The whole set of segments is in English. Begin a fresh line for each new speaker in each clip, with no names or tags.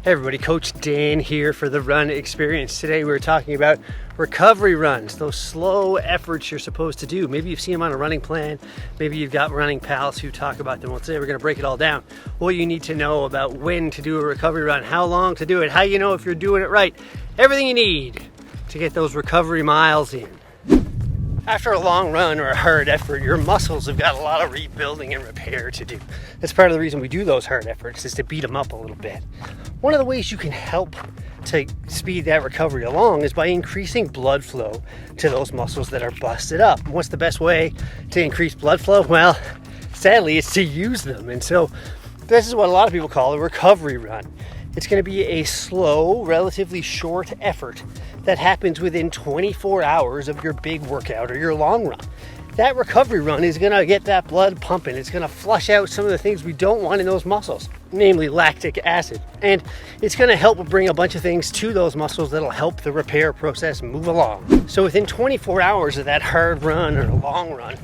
Hey everybody, Coach Dan here for the Run Experience. Today we're talking about recovery runs, those slow efforts you're supposed to do. Maybe you've seen them on a running plan, maybe you've got running pals who talk about them. Well, today we're going to break it all down. What you need to know about when to do a recovery run, how long to do it, how you know if you're doing it right, everything you need to get those recovery miles in. After a long run or a hard effort, your muscles have got a lot of rebuilding and repair to do. That's part of the reason we do those hard efforts, is to beat them up a little bit. One of the ways you can help to speed that recovery along is by increasing blood flow to those muscles that are busted up. And what's the best way to increase blood flow? Well, sadly, it's to use them. And so this is what a lot of people call a recovery run. It's going to be a slow, relatively short effort that happens within 24 hours of your big workout or your long run. That recovery run is going to get that blood pumping. It's going to flush out some of the things we don't want in those muscles, namely lactic acid. And it's going to help bring a bunch of things to those muscles that'll help the repair process move along. So within 24 hours of that hard run or long run,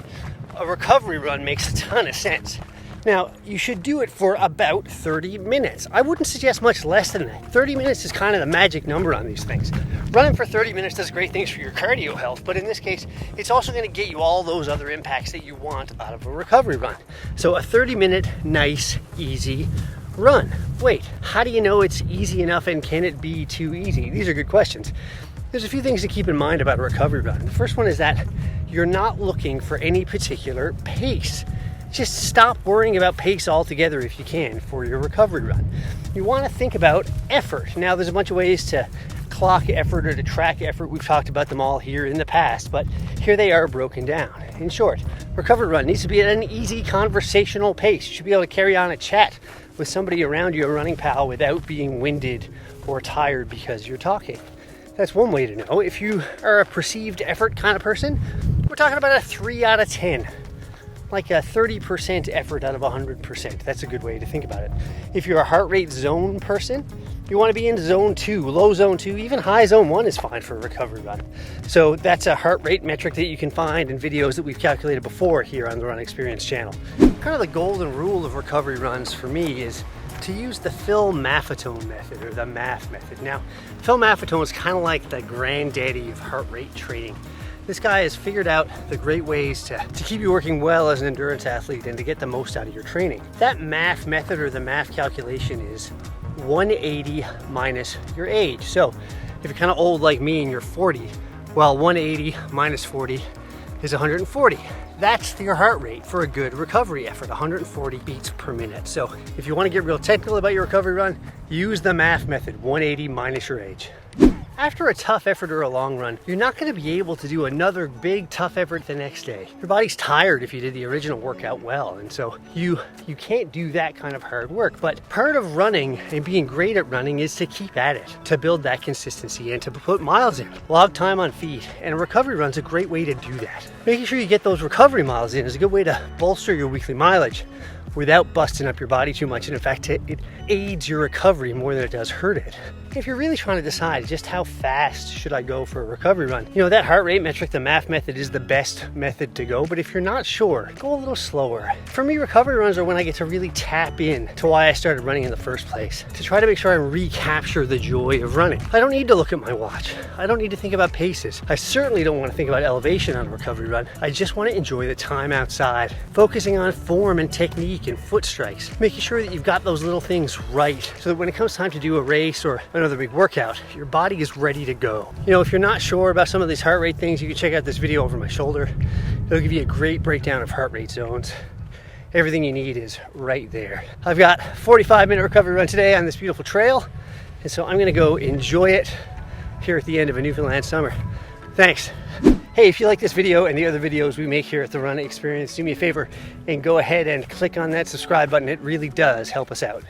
a recovery run makes a ton of sense. Now, you should do it for about 30 minutes. I wouldn't suggest much less than that. 30 minutes is kind of the magic number on these things. Running for 30 minutes does great things for your cardio health, but in this case, it's also going to get you all those other impacts that you want out of a recovery run. So a 30-minute, nice, easy run. Wait, how do you know it's easy enough, and can it be too easy? These are good questions. There's a few things to keep in mind about a recovery run. The first one is that you're not looking for any particular pace. Just stop worrying about pace altogether if you can for your recovery run. You want to think about effort. Now, there's a bunch of ways to clock effort or to track effort. We've talked about them all here in the past, but here they are broken down. In short, recovery run needs to be at an easy conversational pace. You should be able to carry on a chat with somebody around you, a running pal, without being winded or tired because you're talking. That's one way to know. If you are a perceived effort kind of person, we're talking about a 3 out of 10. Like a 30% effort out of 100%. That's a good way to think about it. If you're a heart rate zone person, you want to be in zone 2, low zone 2, even high zone 1 is fine for a recovery run. So that's a heart rate metric that you can find in videos that we've calculated before here on the Run Experience channel. Kind of the golden rule of recovery runs for me is to use the Phil Maffetone method, or the MAF method. Now, Phil Maffetone is kind of like the granddaddy of heart rate training. This guy has figured out the great ways to keep you working well as an endurance athlete and to get the most out of your training. That MAF method, or the MAF calculation, is 180 minus your age. So if you're kind of old like me and you're 40, well, 180 minus 40 is 140. That's your heart rate for a good recovery effort, 140 beats per minute. So if you want to get real technical about your recovery run, use the MAF method, 180 minus your age. After a tough effort or a long run, you're not going to be able to do another big tough effort the next day. Your body's tired if you did the original workout well, and so you can't do that kind of hard work. But part of running and being great at running is to keep at it, to build that consistency and to put miles in. A lot of time on feet, and a recovery run's a great way to do that. Making sure you get those recovery miles in is a good way to bolster your weekly mileage without busting up your body too much. And in fact, it aids your recovery more than it does hurt it. If you're really trying to decide just how fast should I go for a recovery run, you know, that heart rate metric, the MAF method, is the best method to go. But if you're not sure, go a little slower. For me, recovery runs are when I get to really tap in to why I started running in the first place, to try to make sure I recapture the joy of running. I don't need to look at my watch. I don't need to think about paces. I certainly don't want to think about elevation on a recovery run. I just want to enjoy the time outside, focusing on form and technique and foot strikes, making sure that you've got those little things right so that when it comes time to do a race or another big workout, your body is ready to go. You know, if you're not sure about some of these heart rate things, you can check out this video over my shoulder. It'll give you a great breakdown of heart rate zones. Everything you need is right there. I've got a 45-minute recovery run today on this beautiful trail, and so I'm gonna go enjoy it here at the end of a Newfoundland summer. Thanks. Hey, if you like this video and the other videos we make here at the Run Experience, do me a favor and go ahead and click on that subscribe button. It really does help us out.